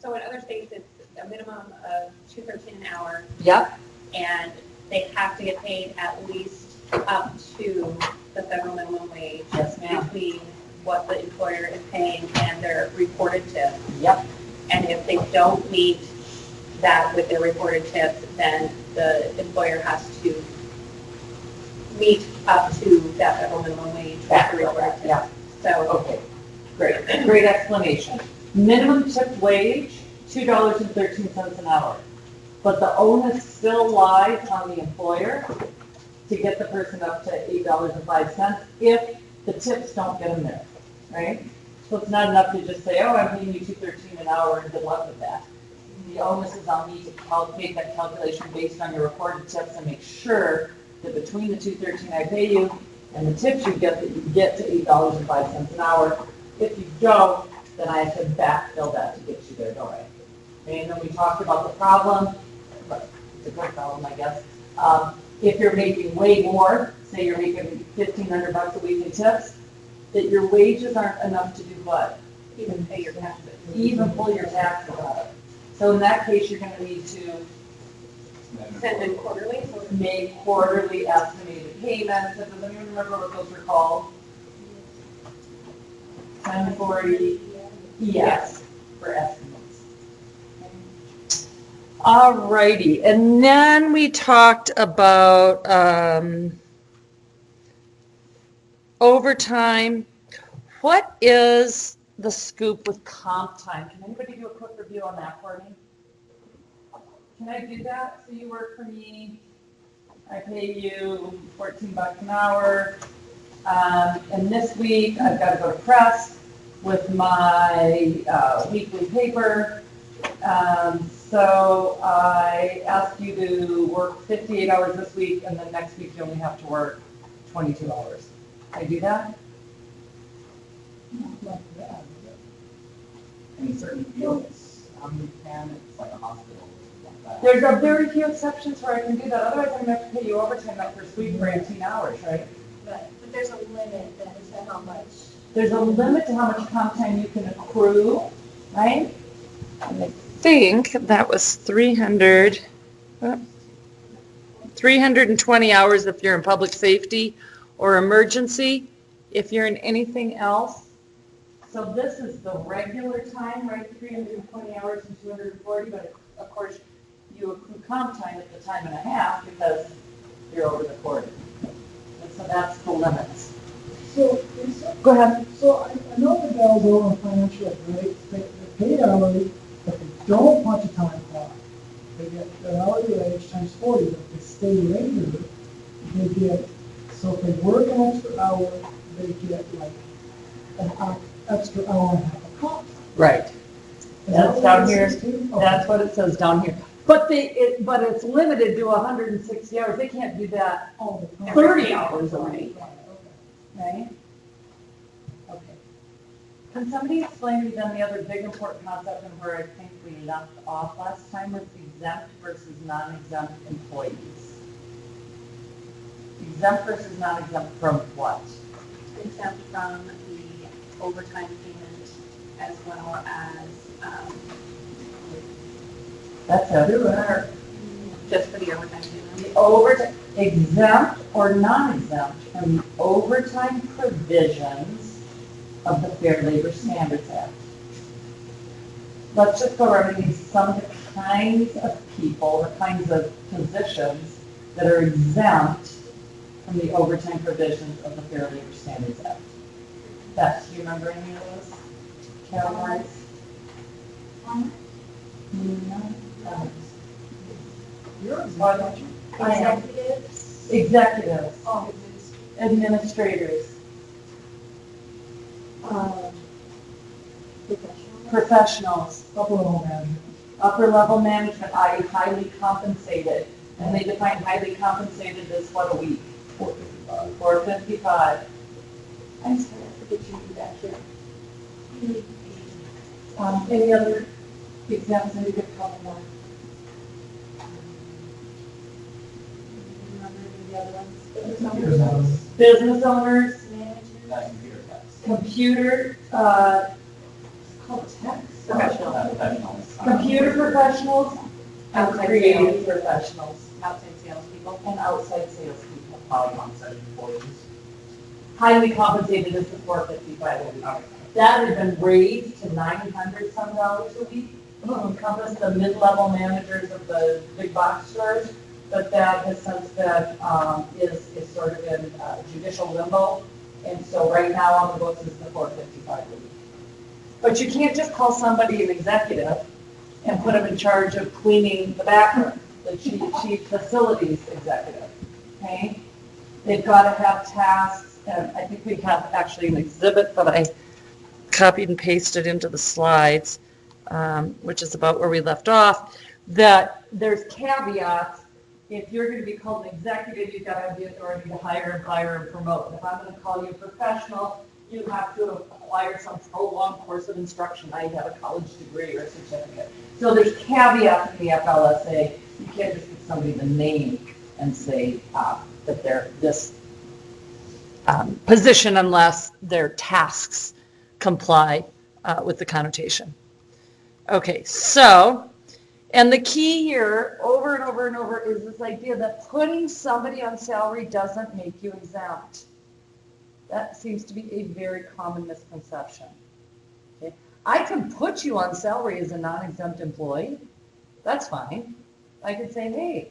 So in other states, it's a minimum of $2.13 an hour, Yep. and they have to get paid at least up to the federal minimum wage. Yes, ma'am. Between what the employer is paying and their reported tip. Yep. And if they don't meet that with their reported tips, then the employer has to meet up to that federal minimum wage with the reported tip. Yeah. So, Okay, great, great explanation. Minimum tipped wage, $2.13 an hour. But the onus still lies on the employer to get the person up to $8.05 if the tips don't get them there, right? So it's not enough to just say, oh, I'm paying you $2.13 an hour and good luck with that. The onus is on me to make that calculation based on your reported tips and make sure that between the $2.13 I pay you and the tips you get, that you get to $8.05 an hour. If you don't, then I have to backfill that to get you there, don't I? And then we talked about the problem, but it's a good problem, I guess. If you're making way more, say you're making $1,500 a week in tips, that your wages aren't enough to do what? even pay your taxes. Even pull your taxes out. So in that case, you're gonna need to Send in quarterly. make quarterly estimated payments. Does anyone remember what those are called? 1040 ES for estimates. Alrighty, and then we talked about overtime. What is the scoop with comp time? Can anybody do a quick review on that for me? Can I do that? So you work for me, I pay you $14 an hour. And this week, I've got to go to press with my weekly paper. So I asked you to work 58 hours this week, and then next week you only have to work 22 hours. Can I do that? Not like that. In certain fields, you can, it's like a hospital. Like that. There's a very few exceptions where I can do that. Otherwise, I'm going to have to pay you overtime that first week for 18 hours, right? But there's a limit then to how much. There's a limit to how much comp time you can accrue, right? And I think that was 320 hours if you're in public safety or emergency. If you're in anything else, so this is the regular time, right? 320 hours and 240, but of course, you accrue comp time at the time and a half because you're over the quarter. And so that's the limits. So, Go ahead. so I know the gals over in financial aid, right? They're paid hourly, but they don't punch a time clock. They get their hourly wage times 40, but if they stay later, they get, so if they work an extra hour, they get like an extra hour and a half of comp. Right. Is That's that down what it here. says too? Okay. That's what it says down here. But but it's limited to 160 hours. They can't do that Oh, the comp. 30 hours a week, Right, okay. right? Okay. Can somebody explain to me then the other big important concept and where I think we left off last time was exempt versus non-exempt employees? Exempt versus non-exempt from what? Exempt from the overtime payment as well as, That's it. just for the overtime payment. The overtime, exempt or non-exempt from the overtime provisions of the Fair Labor Standards Act. Let's just go over some of the kinds of people, the kinds of positions that are exempt from the overtime provisions of the Fair Labor Standards Act. Beth, do you remember any of those categories? No. Yours, Why don't you? I am. Executives. Executives, Oh, administrators, professional. professionals, upper level management. upper level management, i.e. highly compensated. And they define highly compensated as what a week? 455. 455. I'm sorry, I forget you do that here. Any other examples that you could comment on? Remember the other ones? Business owners, Managers. Computer tax. computer, it's called tech. Professional. computer professionals, and Outside creative professionals, outside salespeople. and outside salespeople. On-site employees. Highly compensated is the $455 a week. That had been raised to $900 some dollars a week to encompass the mid-level managers of the big box stores, but that has since been, is sort of in judicial limbo. And so right now on the books is the $455 a week. But you can't just call somebody an executive and put them in charge of cleaning the bathroom, the chief facilities executive, okay? They've got to have tasks, and I think we have actually an exhibit that I copied and pasted into the slides, which is about where we left off, that there's caveats. If you're going to be called an executive, you've got to have the authority to hire and fire and promote. If I'm going to call you a professional, you have to acquire some prolonged course of instruction. I have a college degree or a certificate. So there's caveats in the FLSA. You can't just give somebody the name and say that they're this position unless their tasks comply with the connotation. Okay, so, and the key here over and over and over is this idea that putting somebody on salary doesn't make you exempt. That seems to be a very common misconception. Okay? I can put you on salary as a non-exempt employee. That's fine. I can say, hey,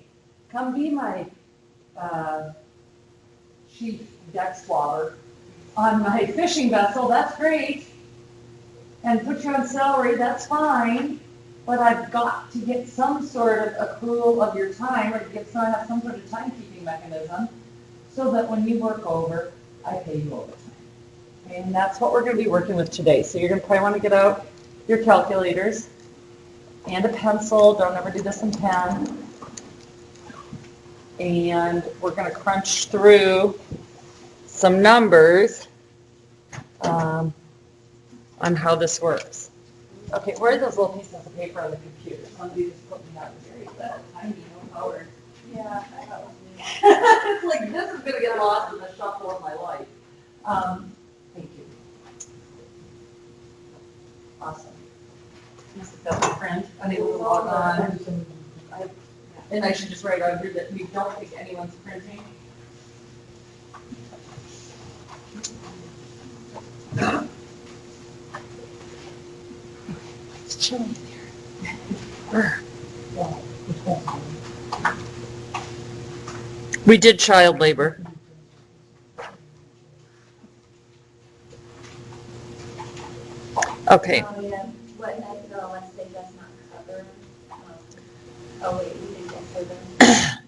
come be my chief deck swabber on my fishing vessel. That's great. And put you on salary. That's fine. But I've got to get some sort of accrual of your time, or have some sort of timekeeping mechanism so that when you work over, I pay you overtime. Okay, and that's what we're going to be working with today. So you're going to probably want to get out your calculators and a pencil. Don't ever do this in pen. And we're going to crunch through some numbers on how this works. Okay, where are those little pieces of paper on the computer? Somebody just put me out here. Is that tiny, no power? Yeah, I know. It's like, this is gonna get lost in the shuffle of my life. Thank you. Awesome. This is my friend, unable to log on. And I should just write on here that we don't think anyone's printing. It's chilly there. We did child labor. Okay. Oh, yeah. What, no, let's say that's not covered. Oh, wait, we did get covered.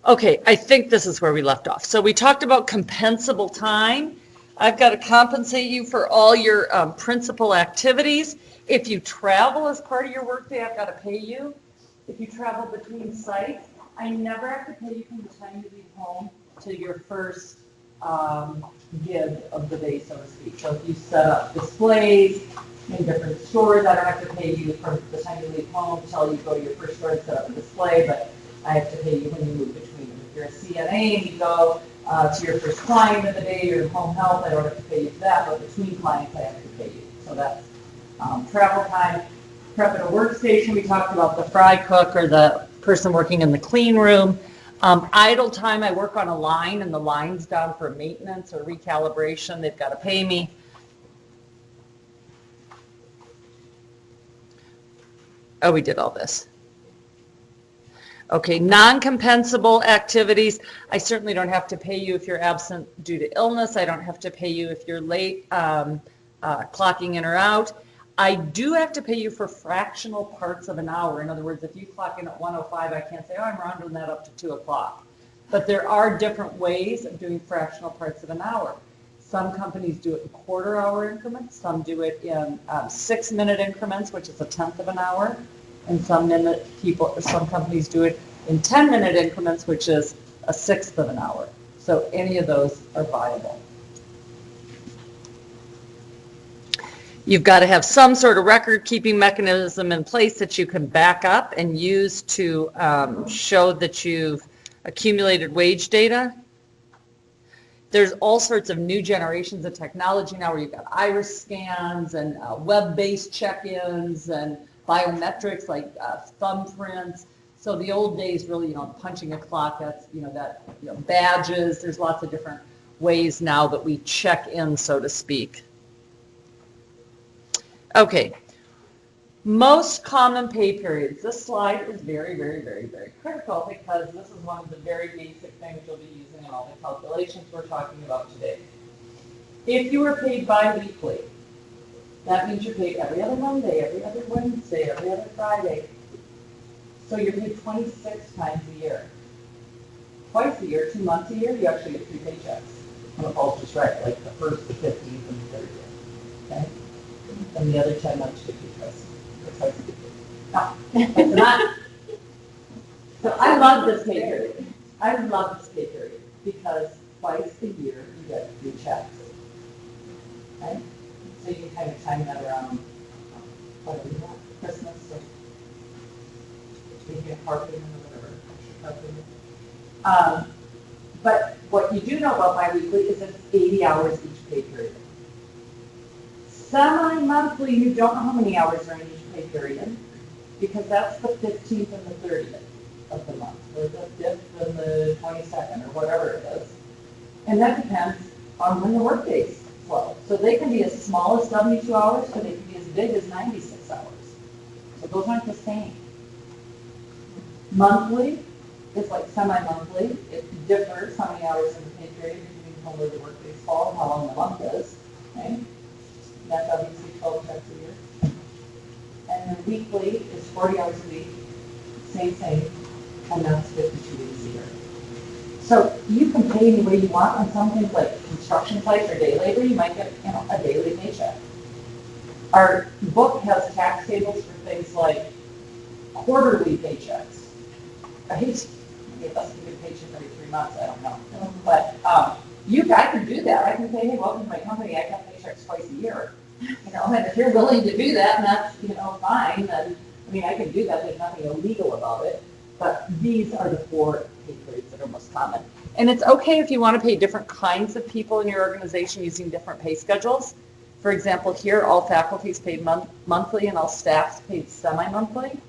Okay, I think this is where we left off. So we talked about compensable time. I've got to compensate you for all your principal activities. If you travel as part of your workday, I've got to pay you. If you travel between sites, I never have to pay you from the time you leave home to your first gig of the day, so to speak. So if you set up displays in different stores, I don't have to pay you from the time you leave home until you go to your first store and set up a display, but I have to pay you when you move between them. If you're a CNA and you go to your first client of the day, you're in home health, I don't have to pay you for that, but between clients, I have to pay you. So that's travel time. Prep at a workstation, we talked about the fry cook or the person working in the clean room. Idle time, I work on a line and the line's down for maintenance or recalibration, they've got to pay me. Oh, we did all this. Okay, non-compensable activities. I certainly don't have to pay you if you're absent due to illness. I don't have to pay you if you're late clocking in or out. I do have to pay you for fractional parts of an hour. In other words, if you clock in at 1:05, I can't say, oh, I'm rounding that up to 2 o'clock. But there are different ways of doing fractional parts of an hour. Some companies do it in quarter-hour increments. Some do it in 6-minute increments, which is a tenth of an hour. And some companies do it in 10-minute increments, which is a sixth of an hour. So any of those are viable. You've got to have some sort of record-keeping mechanism in place that you can back up and use to show that you've accumulated wage data. There's all sorts of new generations of technology now where you've got iris scans and web-based check-ins and biometrics like thumbprints. So the old days really, punching a clock, that's, badges, there's lots of different ways now that we check in, so to speak. Okay, most common pay periods. This slide is very, very, very, very critical because this is one of the very basic things you'll be using in all the calculations we're talking about today. If you were paid bi-weekly, that means you're paid every other Monday, every other Wednesday, every other Friday. So you're paid 26 times a year. Twice a year, 2 months a year, you actually get 3 paychecks. And it falls just right, like the 1st, the 15th, and the 30th. Okay? And the other 10 months you get twice. Twice a year. No, not. So I love this pay period. I love this pay period because twice a year you get 3 checks. Okay? So you can kind of time that around whatever you want, Christmas or maybe a carpet or whatever. But what you do know about biweekly is it's 80 hours each pay period. Semi-monthly, you don't know how many hours are in each pay period because that's the 15th and the 30th of the month, or the 5th and the 22nd, or whatever it is. And that depends on when the work days flow. So they can be as small as 72 hours, or they can be as big as 96 hours. So those aren't the same. Monthly is like semi-monthly. It differs how many hours in the pay period between when the work days fall and how long the month is. Okay? That's obviously 12 checks a year. And then weekly is 40 hours a week, same, and that's 52 weeks a year. So you can pay any way you want on some things like construction sites or day labor. You might get, a daily paycheck. Our book has tax tables for things like quarterly paychecks. Right? It doesn't give a paycheck every 3 months. I don't know, but I can do that. I can say, hey, welcome to my company. I got paychecks twice a year. And if you're willing to do that, and that's fine. Then I can do that. There's nothing illegal about it. But these are the 4 pay periods that are most common. And it's okay if you want to pay different kinds of people in your organization using different pay schedules. For example, here, all faculty is paid monthly and all staff is paid semi-monthly.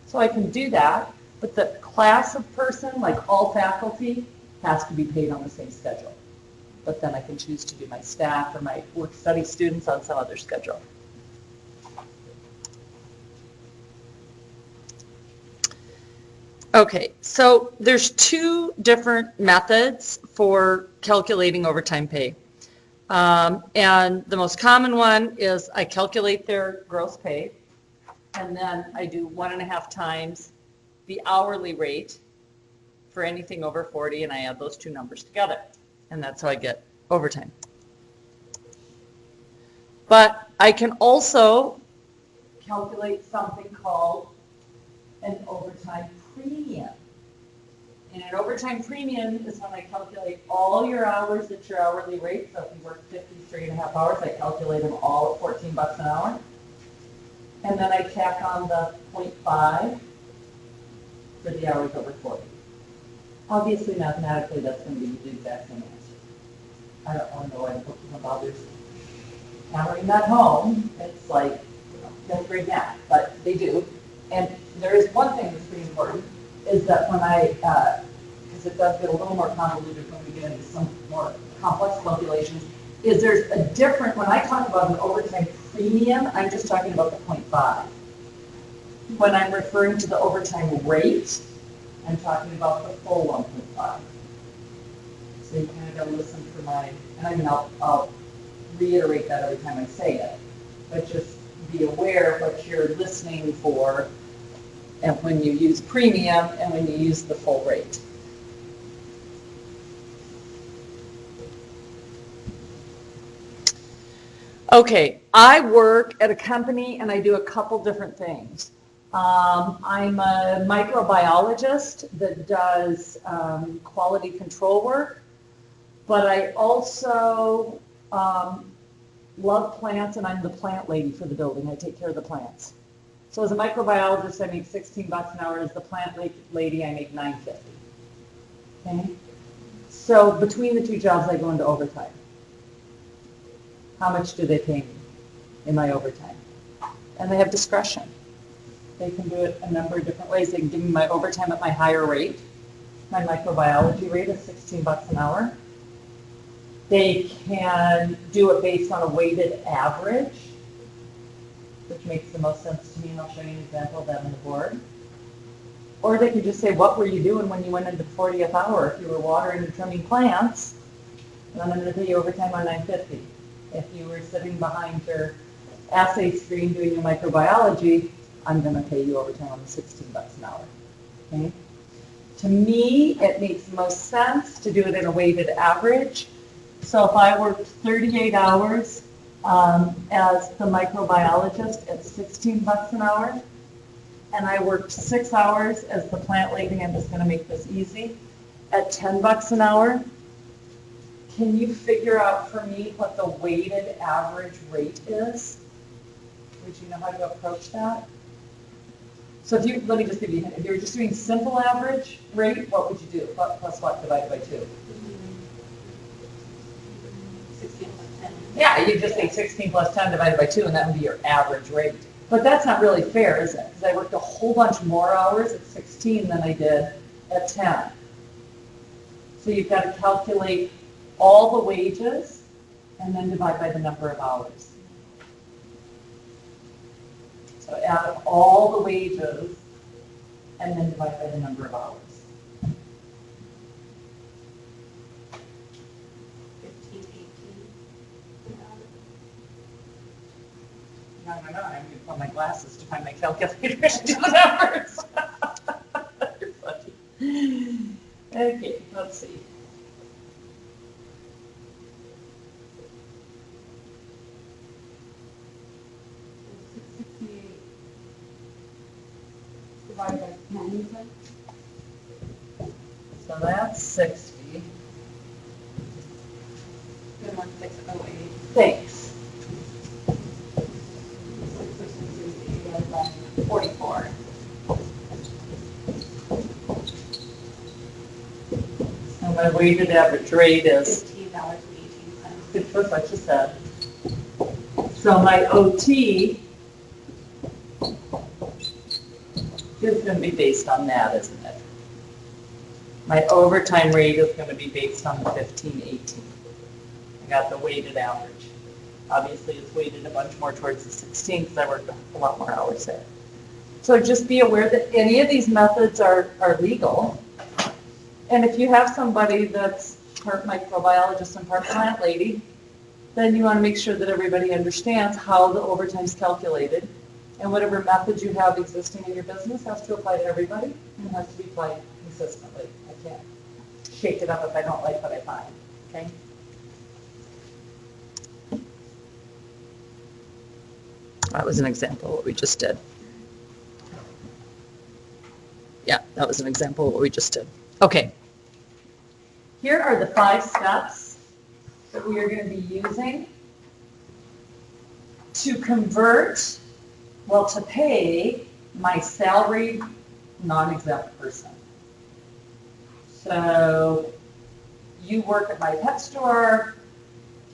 So I can do that. But the class of person, like all faculty, has to be paid on the same schedule. But then I can choose to do my staff or my work-study students on some other schedule. Okay, so there's 2 different methods for calculating overtime pay. And the most common one is I calculate their gross pay, and then I do 1.5 times the hourly rate for anything over 40, and I add those 2 numbers together. And that's how I get overtime. But I can also calculate something called an overtime premium. And an overtime premium is when I calculate all your hours at your hourly rate. So if you work 53.5 hours, I calculate them all at $14 an hour. And then I tack on the 0.5 for the hours over 40. Obviously, mathematically, that's going to be the exact same answer. I don't want to know why the book bothers hammering that home. It's like, that's great math, but they do. And there is one thing that's pretty important, is that when because it does get a little more convoluted when we get into some more complex calculations, is there's a different, when I talk about an overtime premium, I'm just talking about the 0.5. When I'm referring to the overtime rate, I'm talking about the full 1.5. So you kind of got to listen for and I'll reiterate that every time I say it, but just be aware of what you're listening for and when you use premium and when you use the full rate. Okay, I work at a company and I do a couple different things. I'm a microbiologist that does quality control work, but I also love plants, and I'm the plant lady for the building. I take care of the plants. So as a microbiologist, I make $16 an hour. As the plant lady, I make $9.50. Okay? So between the 2 jobs, I go into overtime. How much do they pay me in my overtime? And they have discretion. They can do it a number of different ways. They can give me my overtime at my higher rate. My microbiology rate is $16 an hour. They can do it based on a weighted average, which makes the most sense to me, and I'll show you an example of that on the board. Or they could just say, what were you doing when you went into the 40th hour? If you were watering and trimming plants, then I'm going to pay you overtime on $9.50. If you were sitting behind your assay screen doing your microbiology, I'm going to pay you overtime on the $16 an hour. Okay? To me, it makes the most sense to do it in a weighted average. So if I worked 38 hours as the microbiologist at $16 an hour, and I worked 6 hours as the plant lady, I'm just going to make this easy, at $10 an hour, can you figure out for me what the weighted average rate is? Would you know how to approach that? So if you, let me just give you a hint. If you were just doing simple average rate, what would you do? What plus what divided by 2? 16 plus 10. Yeah, you just say 16 plus 10 divided by 2, and that would be your average rate. But that's not really fair, is it? Because I worked a whole bunch more hours at 16 than I did at 10. So you've got to calculate all the wages and then divide by the number of hours. So add up all the wages and then divide by the number of hours. 15, 18. No, I'm going to put my glasses to find my calculator to do the numbers. You're funny. Okay, let's see. Divided by 10, you said? So that's 60. Good one, 608. Thanks. 44. And my weighted average rate is $15.18. good for what you said. So my OT is going to be based on that, isn't it? My overtime rate is going to be based on the 15.18. I got the weighted average. Obviously, it's weighted a bunch more towards the 16 because I worked a lot more hours there. So just be aware that any of these methods are legal. And if you have somebody that's part microbiologist and part plant lady, then you want to make sure that everybody understands how the overtime is calculated. And whatever method you have existing in your business has to apply to everybody and has to be applied consistently. I can't shake it up if I don't like what I find, okay? That was an example of what we just did. Yeah, that was an example of what we just did. Okay. Here are the 5 steps that we are going to be using to convert, well, to pay my salaried non-exempt person. So you work at my pet store,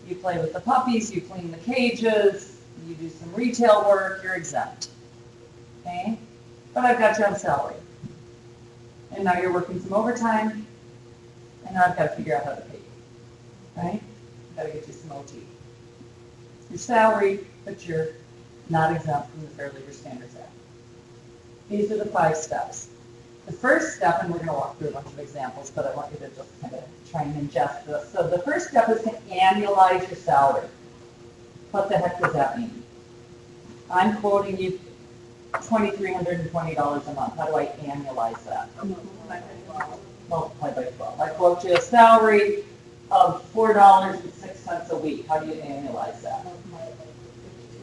you play with the puppies, you clean the cages, you do some retail work, you're exempt. Okay? But I've got you on salary. And now you're working some overtime, and now I've got to figure out how to pay you. Right? I've got to get you some OT. You're salaried, but you're not exempt from the Fair Labor Standards Act. These are the 5 steps. The first step, and we're going to walk through a bunch of examples, but I want you to just kind of try and ingest this. So the first step is to annualize your salary. What the heck does that mean? I'm quoting you $2,320 a month. How do I annualize that? Multiply by 12. I quote you a salary of $4.06 a week. How do you annualize that?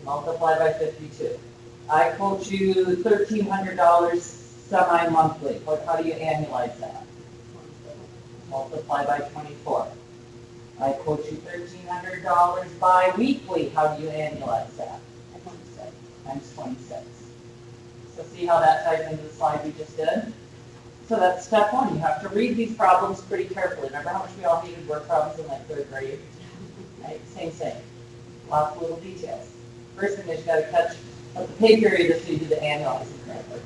Multiply by 52. I quote you $1,300 semi-monthly. How do you annualize that? Multiply by 24. I quote you $1,300 bi-weekly. How do you annualize that? Times 26. So see how that ties into the slide we just did? So that's step 1. You have to read these problems pretty carefully. Remember how much we all hated word problems in like 3rd grade? Right? Same thing. Lots of little details. First thing is you got to catch But the pay period is so you do the annualizing correctly.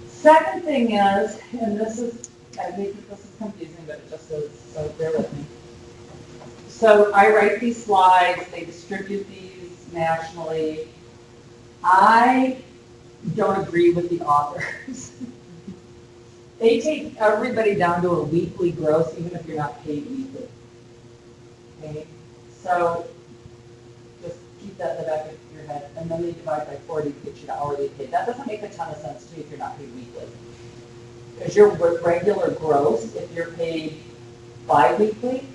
Second thing is, and this is, I hate that this is confusing, but it just is, so bear with me. So I write these slides, they distribute these nationally. I don't agree with the authors. They take everybody down to a weekly gross, even if you're not paid weekly. Okay, so just keep that in the back of your head, and then they divide by 40 to get you to hourly pay. That doesn't make a ton of sense to you if you're not paid weekly. Because your regular gross, if you're paid bi-weekly,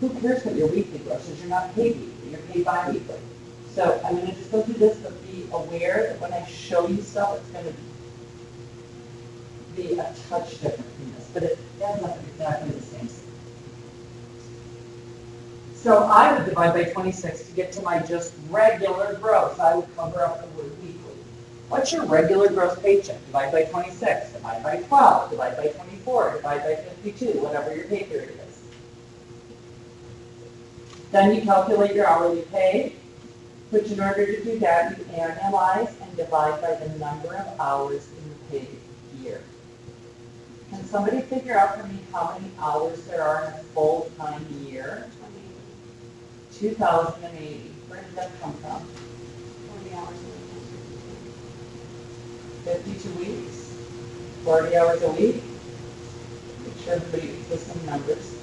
who cares what your weekly gross is? You're not paid weekly, you're paid bi-weekly. So I'm going to just go through this, but be aware that when I show you stuff, it's going to be a touch different from this, but it ends up exactly the same. So I would divide by 26 to get to my just regular gross. I would cover up the word weekly. What's your regular gross paycheck? Divide by 26, divide by 12, divide by 24, divide by 52, whatever your pay period is. Then you calculate your hourly pay, which in order to do that, you annualize and divide by the number of hours in the paid year. Can somebody figure out for me how many hours there are in a full-time year? 2,080. Where did that come from? 40 hours 52 weeks, 40 hours a week. Make sure everybody gets the same numbers.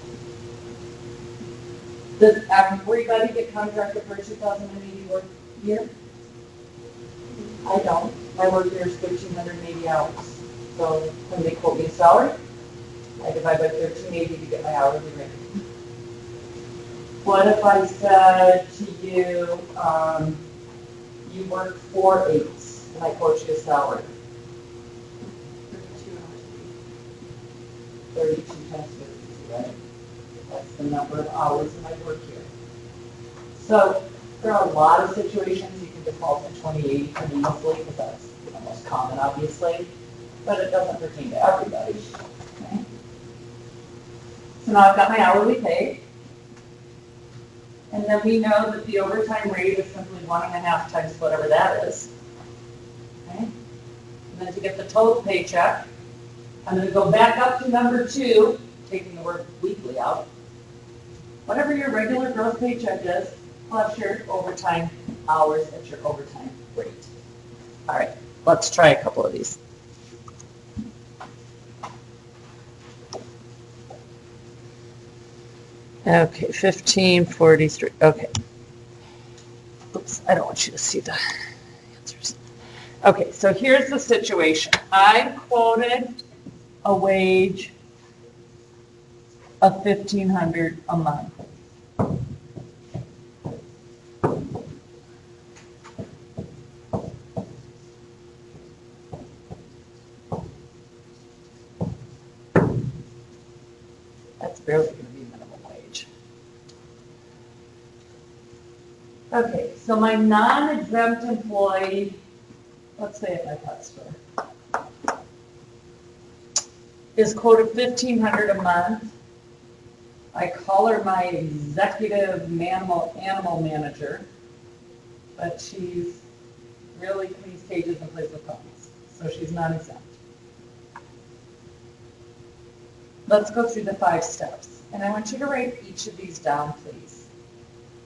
Does everybody get contracted for a 2,080 work year? I don't. My work year is 1,380 hours. So when they quote me a salary, I divide by 1,380 to get my hourly rate. What if I said to you, you work 4 eights and I quote you a salary? 32 times 50, right? That's the number of hours in my work year. So there are a lot of situations you can default to 2080 pretty easily because that's the most common, obviously, but it doesn't pertain to everybody. Okay? So now I've got my hourly pay. And then we know that the overtime rate is simply 1.5 times whatever that is. Okay? And then to get the total paycheck, I'm going to go back up to number 2, taking the word weekly out. Whatever your regular gross paycheck is, plus your overtime hours at your overtime rate. All right, let's try a couple of these. Okay, 1543. Okay. Oops, I don't want you to see the answers. Okay, so here's the situation. I quoted a wage of $1,500 a month. That's barely going to be minimum wage. Okay, so my non-exempt employee, let's say at my pet store, is quoted $1,500 a month. I call her my executive animal manager, but she's really cleans cages and plays with puppies, so she's non-exempt. Let's go through the 5 steps, and I want you to write each of these down, please.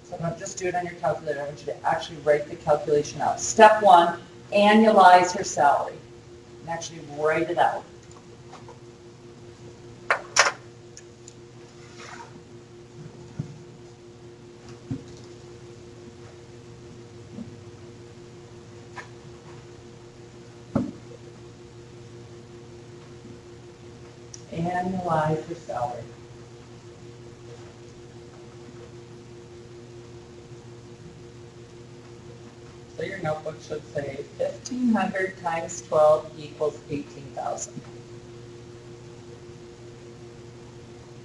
So don't just do it on your calculator, I want you to actually write the calculation out. Step 1, annualize her salary, and actually write it out. Annualize her salary. So your notebook should say 1,500 times 12 equals 18,000.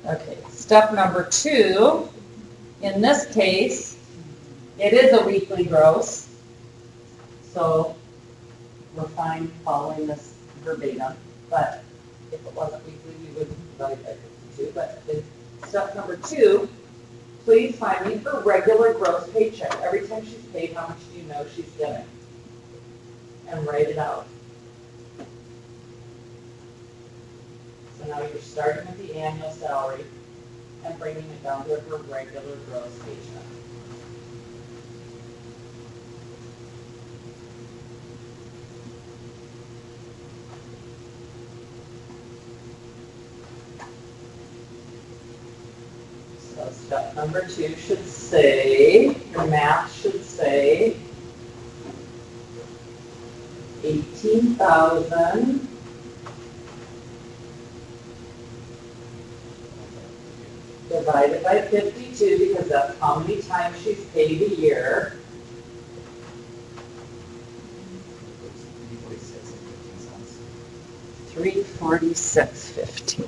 Okay, step number 2, in this case, it is a weekly gross, so we're fine following this verbatim, but if it wasn't weekly, we would divide by 52. But step number 2, please find me her regular gross paycheck. Every time she's paid, how much do you know she's getting? And write it out. So now you're starting with the annual salary and bringing it down to her regular gross paycheck. So step number 2 should say, your math should say 18,000 divided by 52, because that's how many times she's paid a year. $346.15.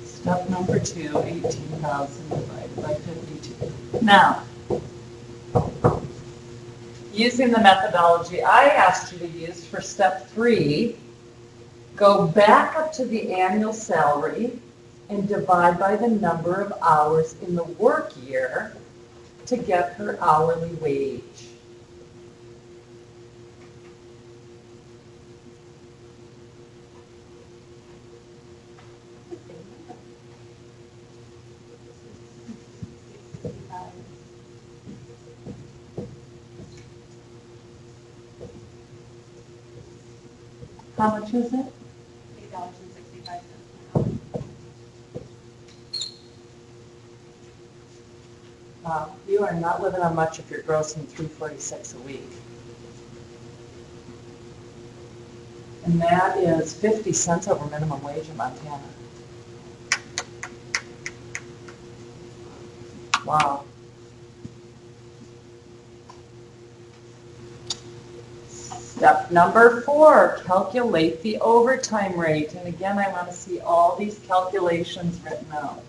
Step number 2, 18,000 divided by 52. Now, using the methodology I asked you to use for step 3, go back up to the annual salary and divide by the number of hours in the work year to get her hourly wage. How much is it? $8.65 an hour. You are not living on much if you're grossing $346 a week. And that is 50 cents over minimum wage in Montana. Wow. Step number 4, calculate the overtime rate. And again, I want to see all these calculations written out.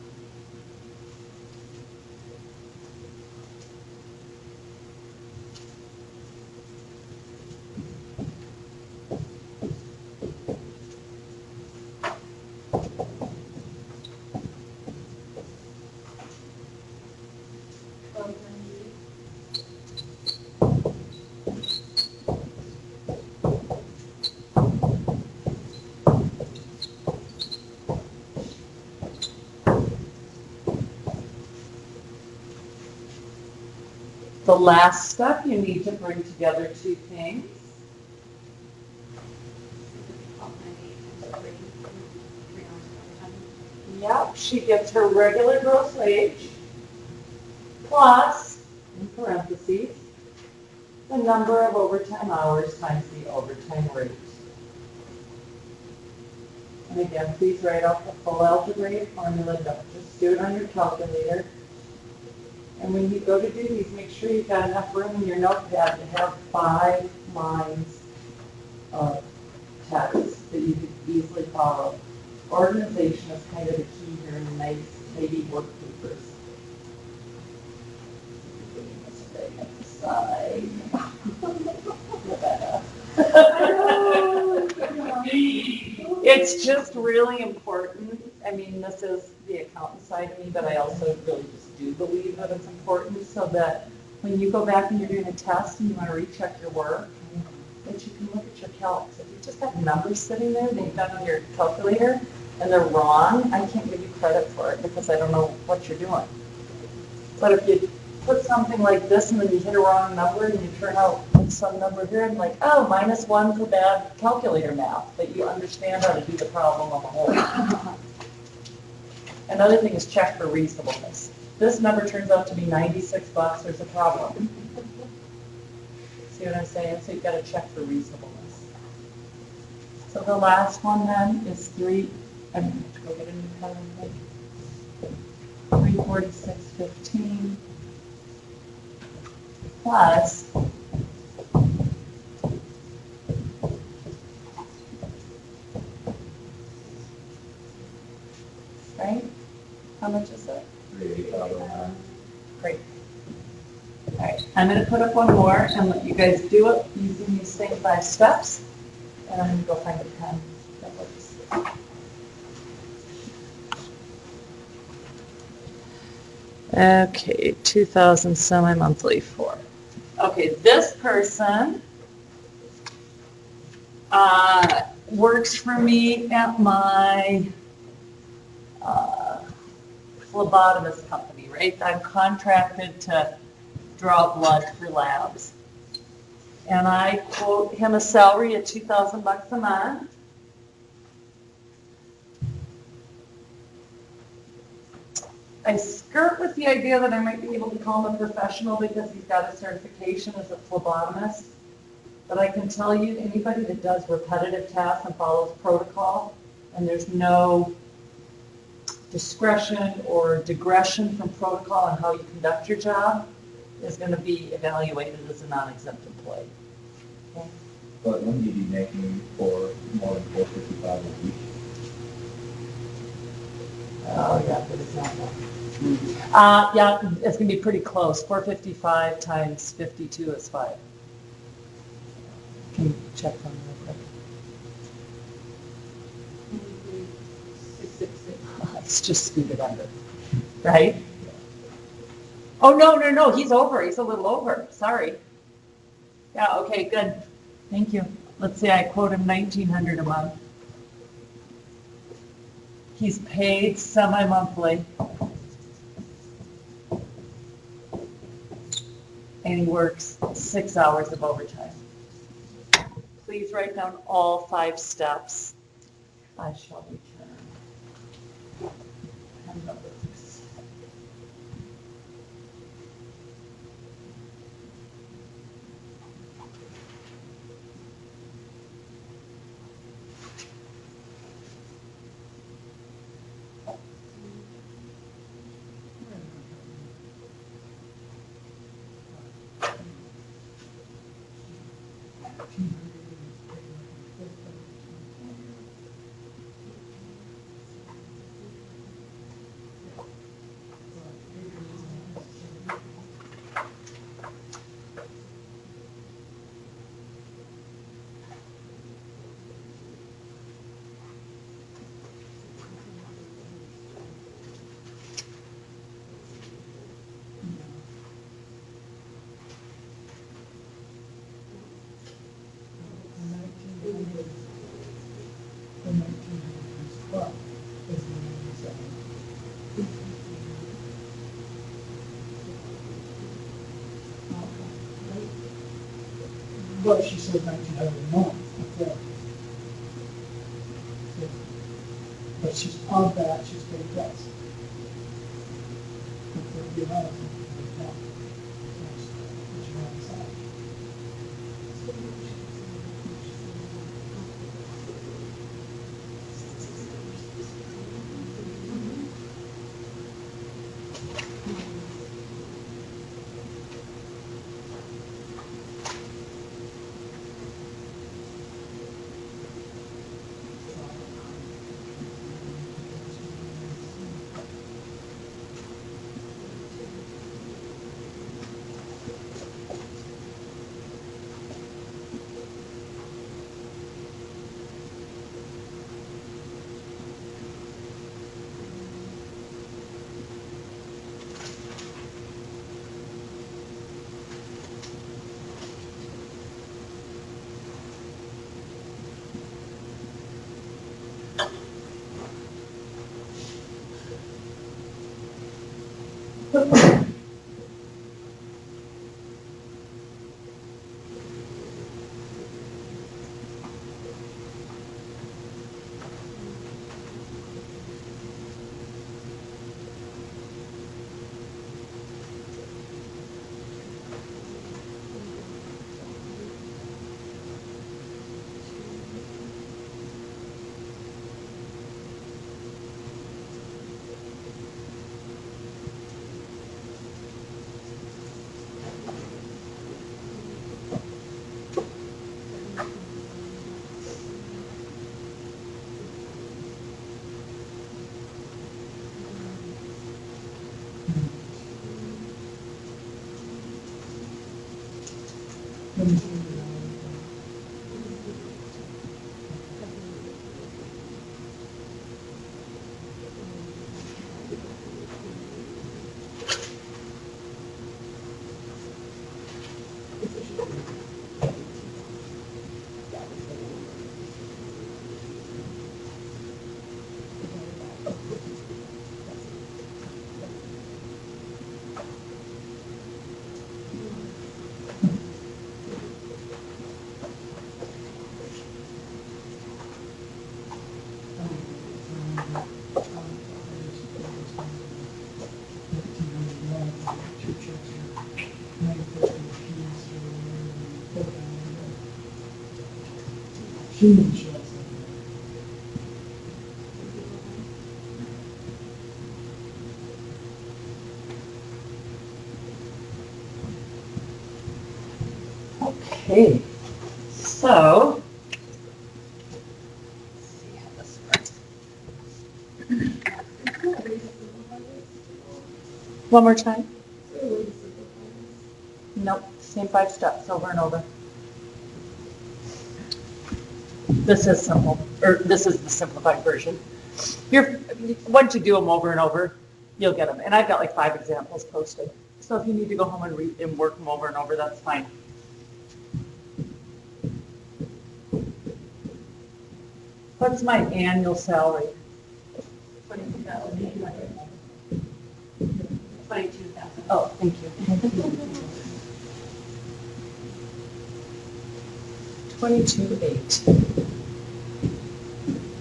The last step, you need to bring together 2 things. Yep, she gets her regular gross wage plus, in parentheses, the number of overtime hours times the overtime rate. And again, please write out the full algebraic formula. Don't just do it on your calculator. And when you go to do these, make sure you've got enough room in your notepad to have 5 lines of text that you could easily follow. Organization is kind of the key here in nice, maybe work papers. Side. It's just really important. I mean, this is the accountant side of me, but I also really just do believe that it's important so that when you go back and you're doing a test and you want to recheck your work, that you can look at your calcs. If you just have numbers sitting there that you've done on your calculator and they're wrong, I can't give you credit for it because I don't know what you're doing. But if you put something like this and then you hit a wrong number and you turn out with some number here and like, oh, -1 for bad calculator math, but you understand how to do the problem on the whole. Another thing is check for reasonableness. This number turns out to be $96, there's a problem. See what I'm saying? So you've got to check for reasonableness. So the last one then is 346.15 plus create other one. Great. All right, I'm gonna put up one more and let you guys do it using these same 5 steps. And I'm gonna go find a pen that works. Okay, 2,000 semi-monthly for. Okay, this person works for me at my phlebotomist company, right? I'm contracted to draw blood for labs. And I quote him a salary of $2,000 a month. I skirt with the idea that I might be able to call him a professional because he's got a certification as a phlebotomist. But I can tell you, anybody that does repetitive tasks and follows protocol, and there's no discretion or digression from protocol on how you conduct your job, is going to be evaluated as a non-exempt employee. Okay? But wouldn't you be making for more than $455 a week? Oh, yeah, but it's not that. Yeah, it's going to be pretty close. 455 times 52 is 5. Can you check on that real quick? It's just scooted under, right? Oh, no, he's over. He's a little over. Sorry. Yeah, okay, good. Thank you. Let's say I quote him 1,900 a month. He's paid semi-monthly. And he works 6 hours of overtime. Please write down all 5 steps. I shall return. And numbers. But she said 1,900 a month. Okay. But she's on that, she's paid less. But the amount of money, that's what you want to say. She didn't show us Okay, so. Let's see how this works. One more time? Nope, same 5 steps over and over. This is simple, or this is the simplified version. Once you do them over and over, you'll get them. And I've got like 5 examples posted. So if you need to go home and read and work them over and over, that's fine. What's my annual salary? 22,000. Oh, thank you. 22,800.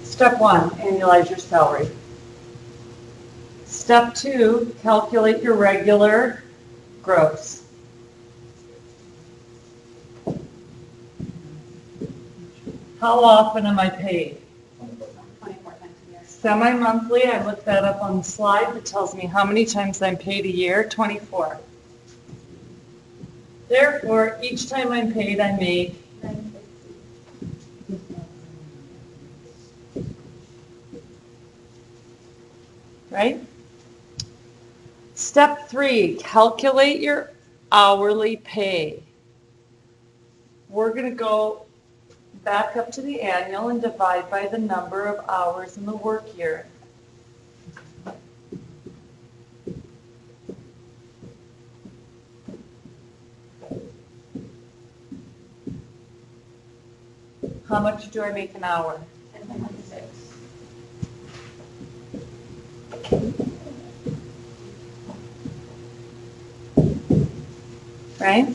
Step 1, annualize your salary. Step 2, calculate your regular gross. How often am I paid? 24 times a year. Semi-monthly, I looked that up on the slide that tells me how many times I'm paid a year, 24. Therefore, each time I'm paid, I make, right? Step 3, calculate your hourly pay. We're going to go back up to the annual and divide by the number of hours in the work year. How much do I make an hour? 10.6. Right?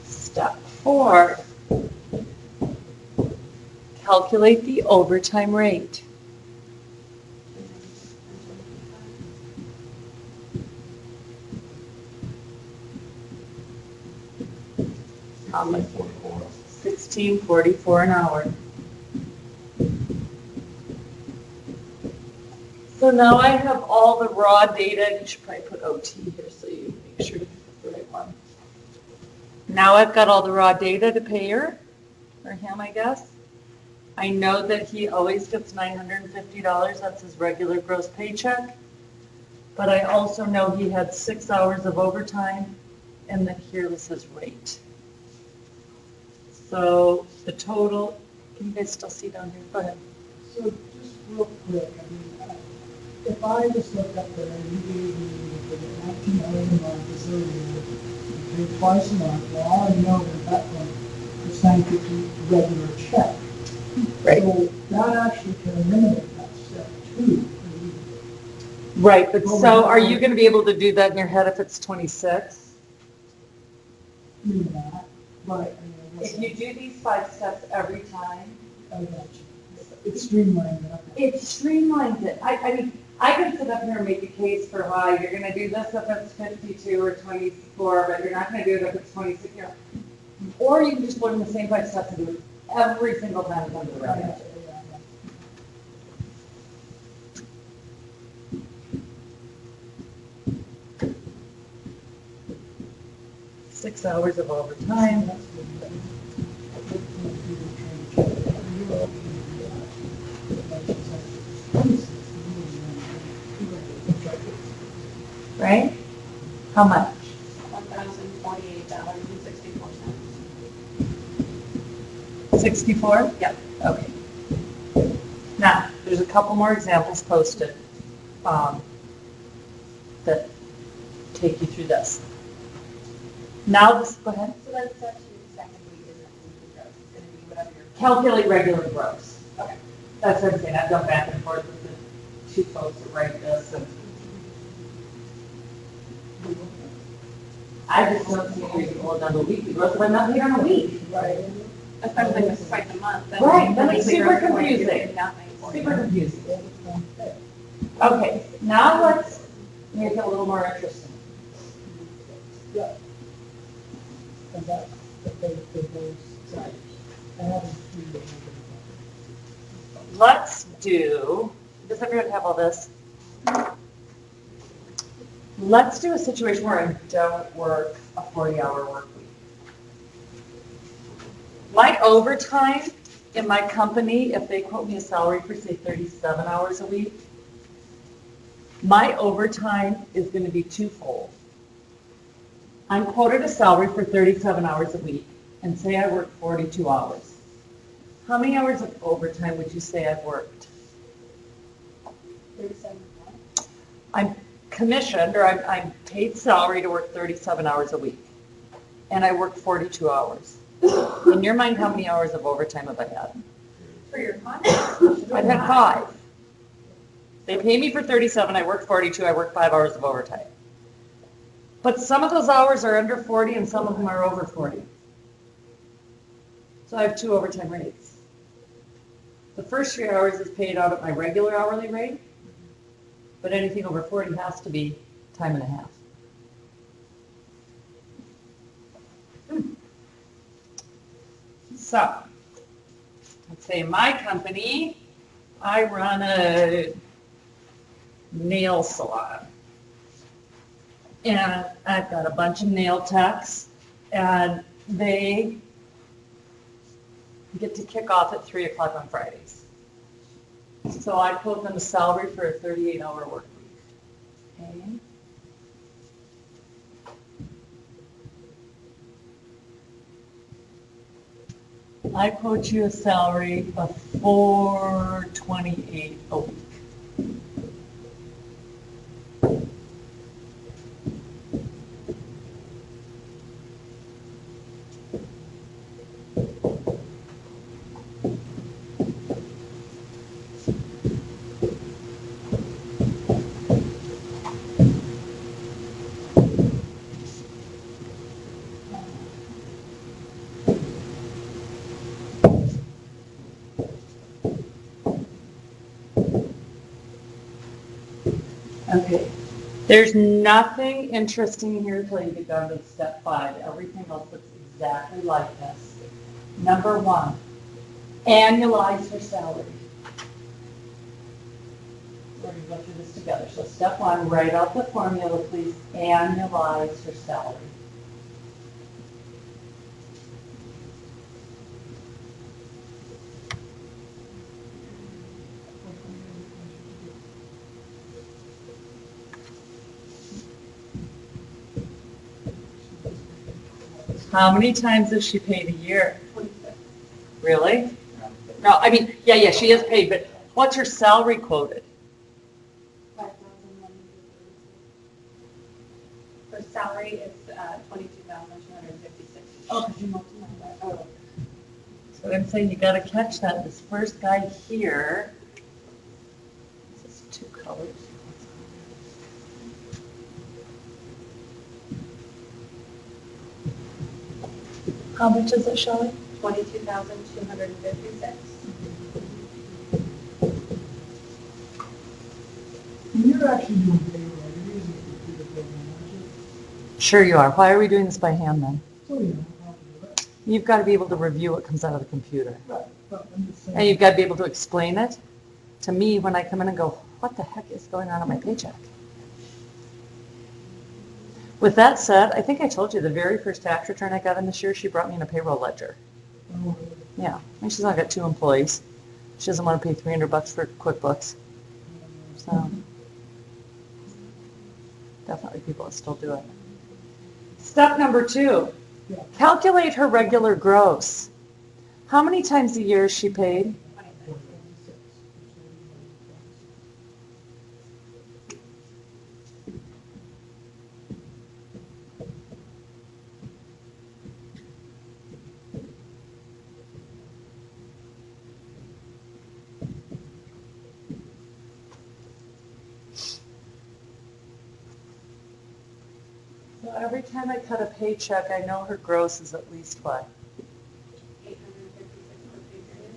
Step 4, calculate the overtime rate. How much? 16.44 an hour. So now I have all the raw data. You should probably put OT here so you make sure to pick the right one. Now I've got all the raw data to pay her, or him, I guess. I know that he always gets $950. That's his regular gross paycheck. But I also know he had 6 hours of overtime, and that here was his rate. So the total, can you guys still see down here? Go ahead. So just real quick, I mean, if I just look up there, you gave me the 19 hours a month, is there, you pay twice a month, well, I already know that that one is $950 regular check. Right. So that actually can eliminate that step 2. Right, but so are you going to be able to do that in your head if it's 26? Do that, but, I mean, If you do these 5 steps every time, I got you. It's streamlined up. it streamlines it. I mean, I can sit up here and make a case for why you're going to do this if it's 52 or 24, but you're not going to do it if it's 26. You know. Or you can just learn the same 5 steps and do it every single time you come to the I right. got you, yeah, yeah. 6 hours of overtime. That's good. How much? $1,048.64. 64? Yep. Okay. Now, there's a couple more examples posted that take you through this. Now this, go ahead. So that's such your second week isn't weekly gross, it's gonna be whatever your. Calculate regular gross. Okay. That's what I'm saying. I've gone back and forth with the two folks that write this, and I just don't see any reason to hold down the weekly gross if I'm not paid on a week. Right. Especially if it's twice a month. then Right, the then it's weekly super gross is going to do confusing. nothing for you. Super confusing. Okay, now let's make it a little more interesting. Yeah. And that's the thing that goes, right. I haven't seen it. Let's do, does everyone have all this? Let's do a situation where I don't work a 40-hour work week. My overtime in my company, if they quote me a salary for say 37 hours a week, my overtime is going to be twofold. I'm quoted a salary for 37 hours a week, and say I work 42 hours. How many hours of overtime would you say I've worked? 37. I'm commissioned, or I'm paid salary to work 37 hours a week, and I work 42 hours. In your mind, how many hours of overtime have I had? For your contract. I've had 5. They pay me for 37, I work 42, I work 5 hours of overtime. But some of those hours are under 40 and some of them are over 40. So I have 2 overtime rates. The first 3 hours is paid out at my regular hourly rate, but anything over 40 has to be time and a half. So, let's say in my company, I run a nail salon. And I've got a bunch of nail techs, and they get to kick off at 3 o'clock on Fridays. So I quote them a salary for a 38-hour work week. Okay. I quote you a salary of $428 a week. Okay. There's nothing interesting here until you get down to step 5. Everything else looks exactly like this. Number 1, annualize her salary. We're going to go through this together. So step 1, write out the formula, please. Annualize her salary. How many times is she paid a year? 26. Really? No, I mean, yeah, she is paid, but what's her salary quoted? 5,136. For salary, it's $22,256. Oh, because you multiply that. Oh. So I'm saying you gotta catch that. This first guy here, this is 2 colors. How much is it, Shelley? $22,256. When you're actually doing payroll, you're using a computer program, aren't you? Sure you are. Why are we doing this by hand then? So you know how to do it. You've got to be able to review what comes out of the computer. Right, but I'm just saying. And you've got to be able to explain it to me when I come in and go, what the heck is going on in my paycheck? With that said, I think I told you the very first tax return I got in this year, she brought me in a payroll ledger. Oh, Yeah, and she's only got 2 employees. She doesn't want to pay $300 for QuickBooks. So definitely people that still do it. Step number 2, Yeah. calculate her regular gross. How many times a year is she paid? So every time I cut a paycheck, I know her gross is at least what? 856 per pay period.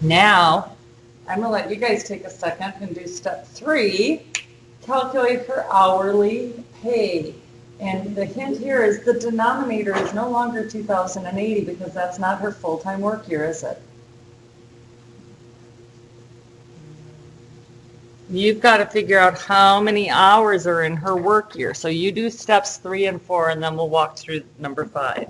Now, I'm gonna let you guys take a second and do step 3, calculate her hourly pay. And the hint here is the denominator is no longer 2,080 because that's not her full-time work year, is it? You've got to figure out how many hours are in her work year. So you do steps 3 and 4, and then we'll walk through number 5.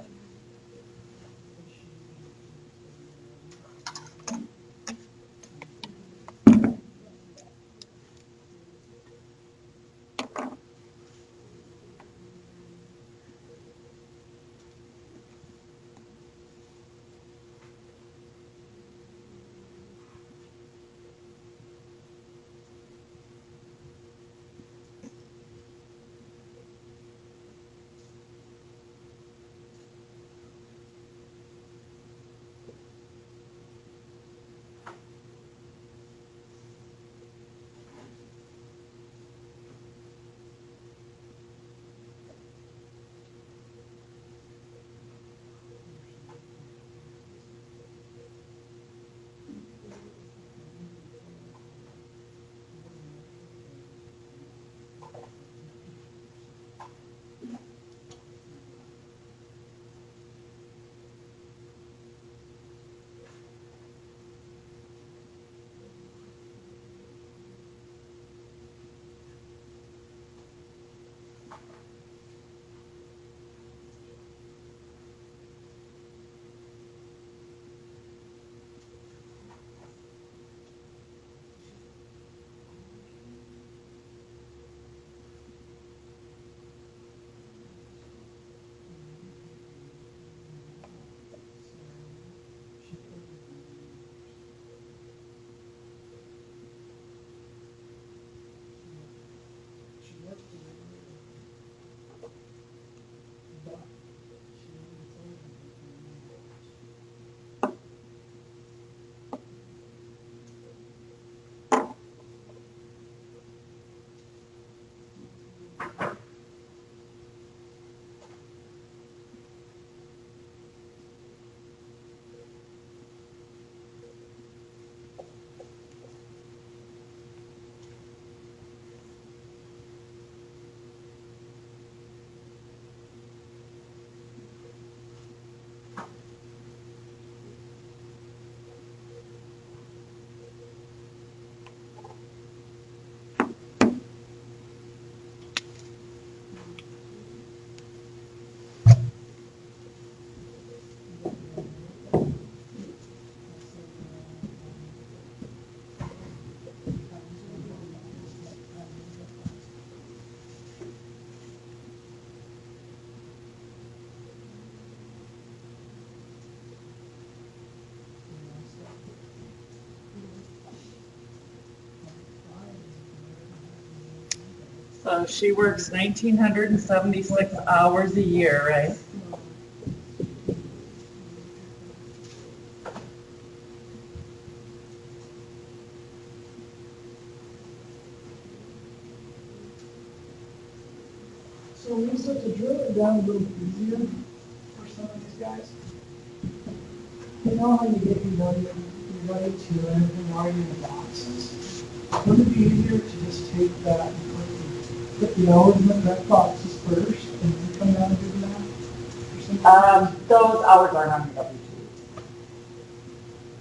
So she works 1,976 hours a year, right? So Lisa, to drill it down a little easier for some of these guys, you know how you get your W-2 and everything already in the boxes? Wouldn't it be easier to just take that and put the hours in the correct boxes first and then come down and do the math? Or something? Those hours aren't on your W-2.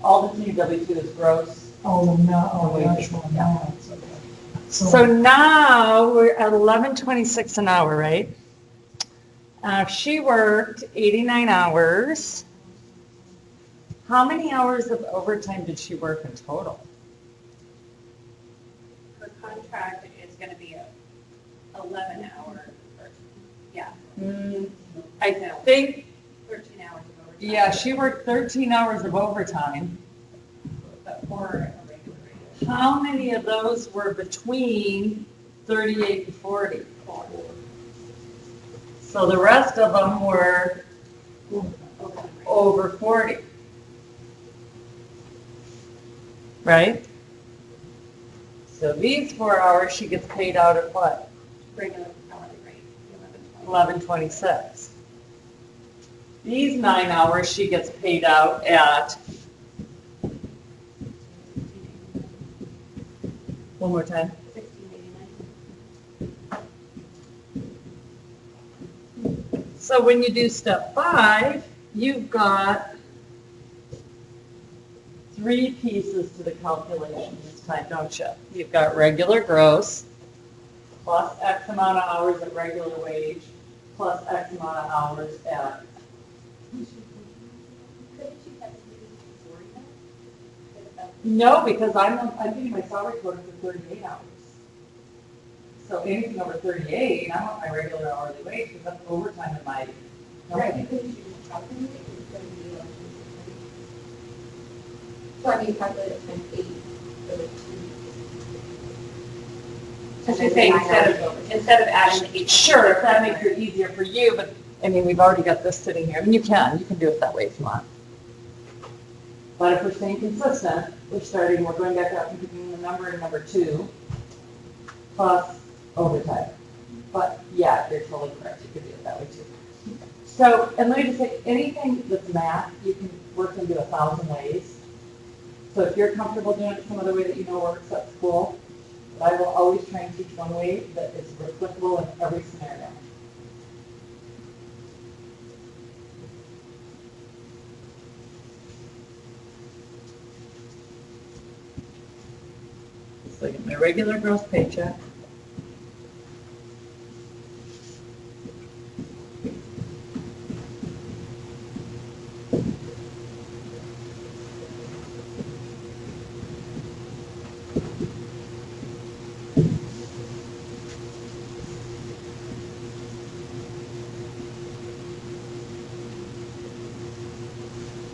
All that's in your W-2 is gross Oh, no, oh, that's one, no, it's okay. So now we're at 11.26 an hour, right? If she worked 89 hours, how many hours of overtime did she work in total? Her contract is gonna be a 11 hour, or, yeah, I think, 13 hours of overtime. yeah, she worked 13 hours of overtime. But for a regular rate. How many of those were between 38 and 40? So the rest of them were over 40. Right? So these 4 hours, she gets paid out at what? Regular hourly rate, 11.26. These 9 hours, she gets paid out at, one more time, 16.89. so when you do step 5, you've got 3 pieces to the calculation this time, don't you? You've got regular gross, plus X amount of hours at regular wage, plus X amount of hours at, Couldn't you have to do 40 then? no, because I'm getting my salary quota for 38 hours. So anything over 38, I'm on my regular hourly wage, because that's overtime in my Right, company. because you calculate it, it's going to be like. So I mean, calculate it times 8 for the 2. So she's saying instead of adding the 8. Sure, if that makes it easier for you, but, I mean, we've already got this sitting here, I mean, you can do it that way if you want. But if we're staying consistent, we're going back out and picking the number in number 2, plus overtime. But, yeah, you're totally correct, you could do it that way too. So, and let me just say, anything that's math, you can work into 1,000 ways. So if you're comfortable doing it some other way that you know works at school, but I will always try and teach one way that is applicable in every scenario. So I get my regular gross paycheck.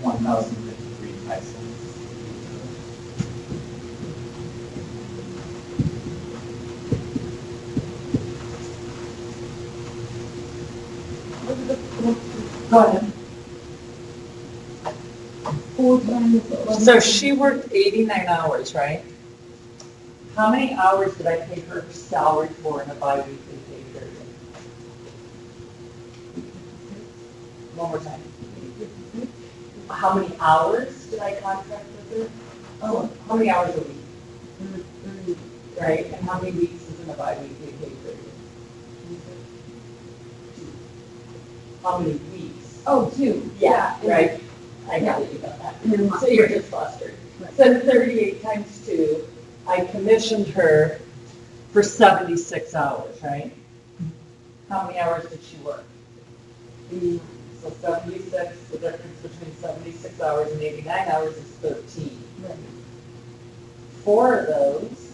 $1,053.05. Go ahead. Full-time. So she worked 89 hours, right? How many hours did I pay her salary for in a bi-weekly pay period? One more time. How many hours did I contract with her? Oh, how many hours a week? Right, and how many weeks is in a bi-weekly pay period? How many weeks? Oh, 2. Yeah, right. I got it, you got that. So you're just flustered. So 38 times 2, I commissioned her for 76 hours, right? How many hours did she work? So 76, the difference between 76 hours and 89 hours is 13. Right. 4 of those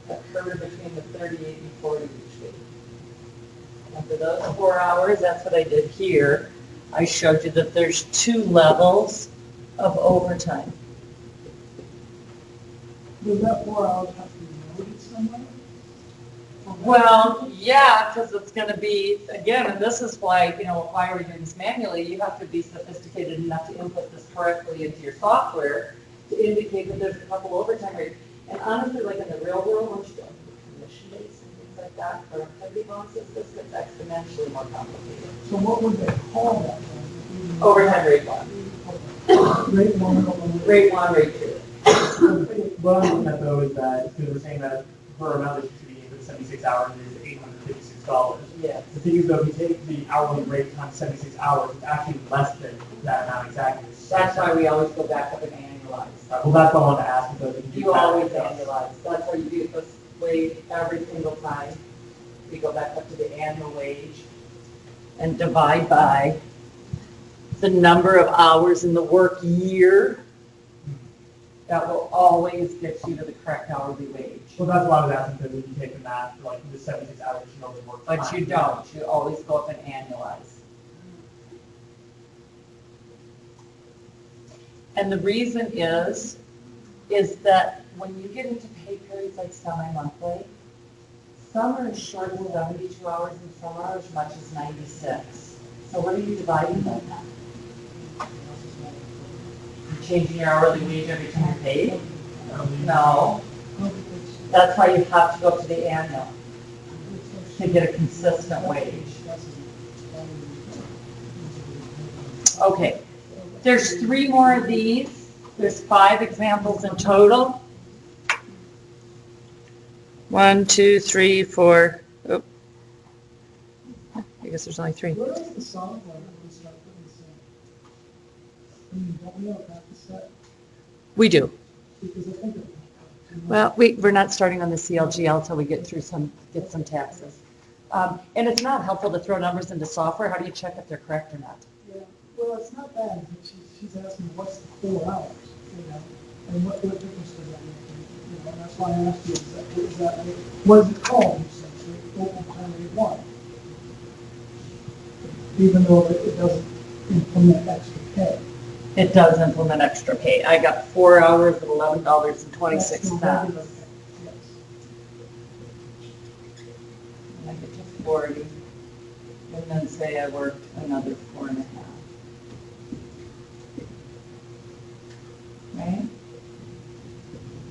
occurred between the 38 and 40 each week. And for those 4 hours, that's what I did here. I showed you that there's 2 levels of overtime. Does that 4 hours have to be noted somewhere? Well, yeah, because it's going to be, again, and this is why, why we're doing this manually, you have to be sophisticated enough to input this correctly into your software to indicate that there's a couple overtime rates. And honestly, like in the real world, once you go into commission base and things like that, for activity bonuses, this gets exponentially more complicated. So what would they call that then? Overtime rate 1. Rate 1. Rate 1, rate 2. What I'm looking at though is that, because we're saying that her amount that she should be getting for 76 hours is $856. Yeah. The thing is though, if you take the hourly rate times 76 hours, it's actually less than that amount exactly. That's why we always go back up and annualize annualize. Well, that's what I wanted to ask, because we can do You that. always annualize, that's why you do this wage every single time. We go back up to the annual wage and divide by the number of hours in the work year. That will always get you to the correct hourly wage. Well, that's why I was asking, because if you take the math, like the 76 hours, you know, the work. But you don't, you always go up and annualize. And the reason is that when you get into pay periods like semi-monthly, some are as short as 72 hours and some are as much as 96. So what are you dividing by that? You're changing your hourly wage every time you're paid? No. That's why you have to go to the annual to get a consistent wage. Okay, there's 3 more of these. There's 5 examples in total. 1, 2, 3, 4. Oh. I guess there's only 3. Where is the software that we start putting this in? I mean, don't we have a practice set? We do. Because I think it. Well, we're not starting on the CLGL until we get some taxes. And it's not helpful to throw numbers into software. How do you check if they're correct or not? Yeah, well, it's not bad. She's asking, what's the 4 hours, you know? And what difference does that make? You know, and that's why I asked you, what is it called? You said, so open time rate 1. Even though it doesn't implement extra pay. It does implement extra pay. I got 4 hours at $11.26. That's the regular pay, yes. And I get to 40, and then say I worked another 4.5. Right?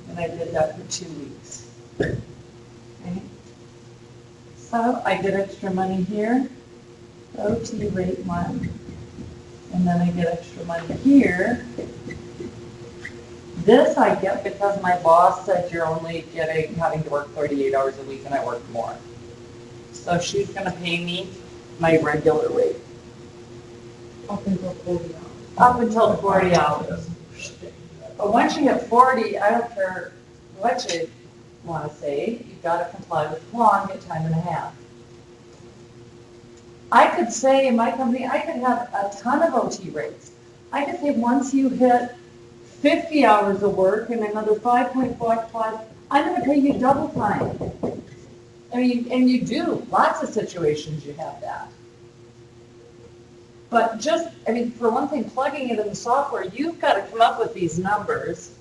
And I did that for 2 weeks. Right? So I get extra money here, OT rate 1, and then I get extra money here. This I get because my boss said you're only having to work 38 hours a week and I work more. So she's gonna pay me my regular rate. Up until 40 hours. Up until 40 hours. But once you hit 40, I don't care what you wanna say, you've gotta comply with the law and get time and a half. I could say in my company, I could have a ton of OT rates. I could say once you hit 50 hours of work and another 5.55, I'm gonna pay you double time. I mean, and you do, lots of situations you have that. But just, I mean, for one thing, plugging it in the software, you've got to come up with these numbers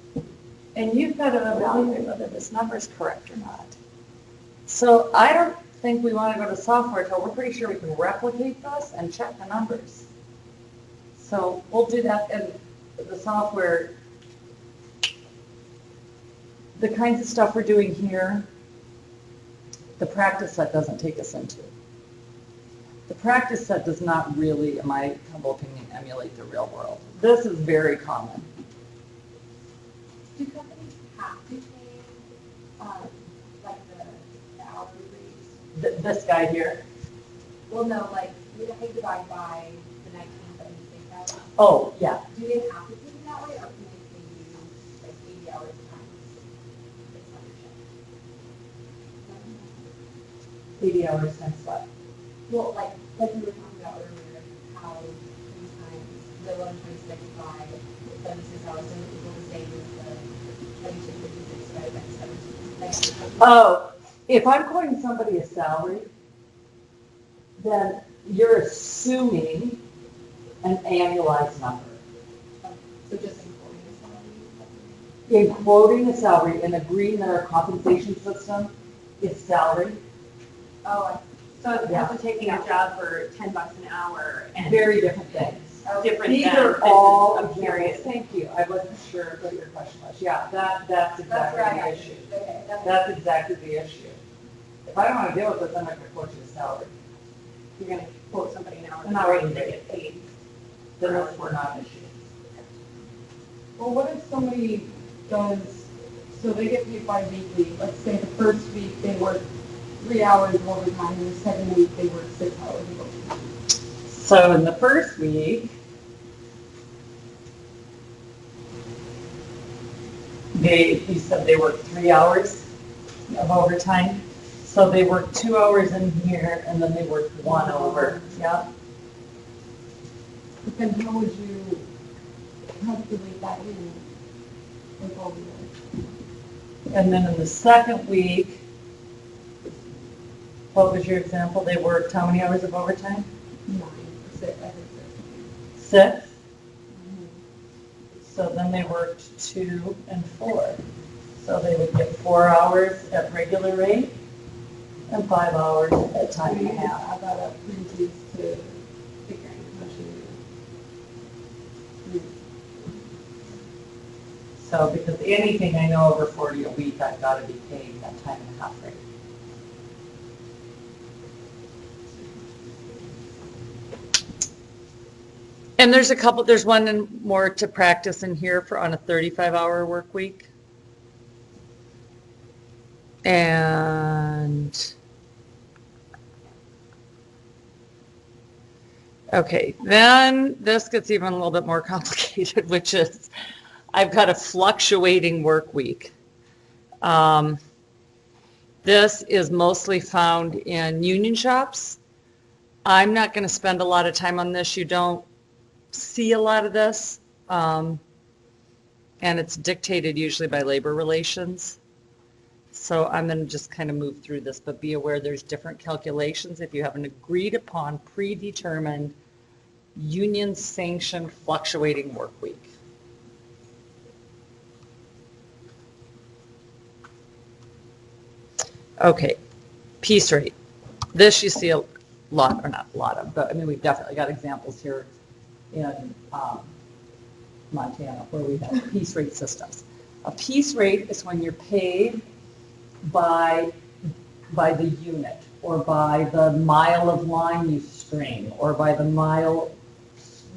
and you've got to evaluate whether this number is correct or not. So I don't think we want to go to software until we're pretty sure we can replicate this and check the numbers. So we'll do that in the software. The kinds of stuff we're doing here, the practice set doesn't take us into. The practice set does not really, in my humble opinion, emulate the real world. This is very common. Do companies have to pay, like the hourly rates? This guy here. Well, no, like, we have to divide by the 1976 hours. Oh, yeah. Do they have to pay you that way, or can they pay you like 80 hours times 600? 80 hours times what? Well, like we were talking about earlier, how sometimes the 1126 by 76 hours doesn't equal the same as the 2256 by 17. Oh, if I'm quoting somebody a salary, then you're assuming an annualized number. So just in quoting the salary? In quoting a salary and agreeing that our compensation system is salary, Oh, so as Yeah. opposed to taking a job for $10 an hour and very different things. different These than are this all is a examples. period. Thank you. I wasn't sure what your question was. Yeah, that's exactly where I the got issue. you. Okay, That's exactly the issue. If I don't want to deal with this, I'm not going to quote you a salary. You're going to quote somebody an hour, An hour rate rate. they get paid. Then that's we're not an issue. Well, what if somebody does, so they get paid bi-weekly, let's say the first week they work 3 hours of overtime, and the second week they work 6 hours of overtime. So in the first week, you said they work 3 hours of overtime. So they work 2 hours in here and then they work 1 over, yeah? But then how would you calculate that in with all the hours? And then in the second week, what was your example? They worked how many hours of overtime? 9, 6, I think 6? So then they worked 2 and 4. So they would get 4 hours at regular rate and 5 hours at time and a half. add that up into to figuring how much you. So because anything I know over 40 a week, I've got to be paid that time and a half rate. And there's one more to practice in here for on a 35-hour work week. And, okay, then this gets even a little bit more complicated, which is I've got a fluctuating work week. This is mostly found in union shops. I'm not going to spend a lot of time on this. You don't see a lot of this. And it's dictated usually by labor relations. So I'm going to just kind of move through this, but be aware there's different calculations if you have an agreed upon, predetermined, union sanctioned fluctuating work week. Okay, piece rate. This you see a lot, or not a lot of, but I mean, we've definitely got examples here in Montana where we have piece rate systems. A piece rate is when you're paid by the unit, or by the mile of line you string, or by the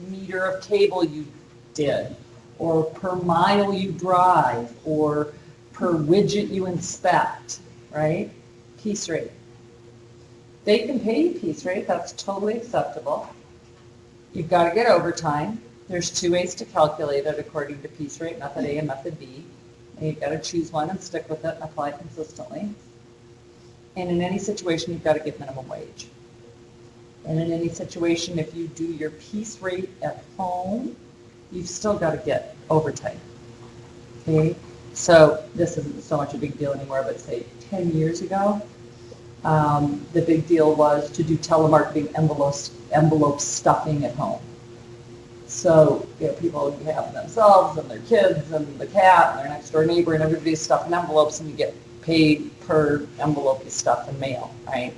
meter of cable you did, or per mile you drive, or per widget you inspect, right? Piece rate. They can pay you piece rate, that's totally acceptable. You've got to get overtime. There's 2 ways to calculate it according to piece rate, method A and method B. And you've got to choose one and stick with it and apply it consistently. And in any situation, you've got to give minimum wage. And in any situation, if you do your piece rate at home, you've still got to get overtime. Okay? So this isn't so much a big deal anymore, but say 10 years ago, the big deal was to do telemarketing envelope stuffing at home. So, you know, people would have themselves and their kids and the cat and their next door neighbor, and everybody's stuffing envelopes, and you get paid per envelope you stuff and mail, right?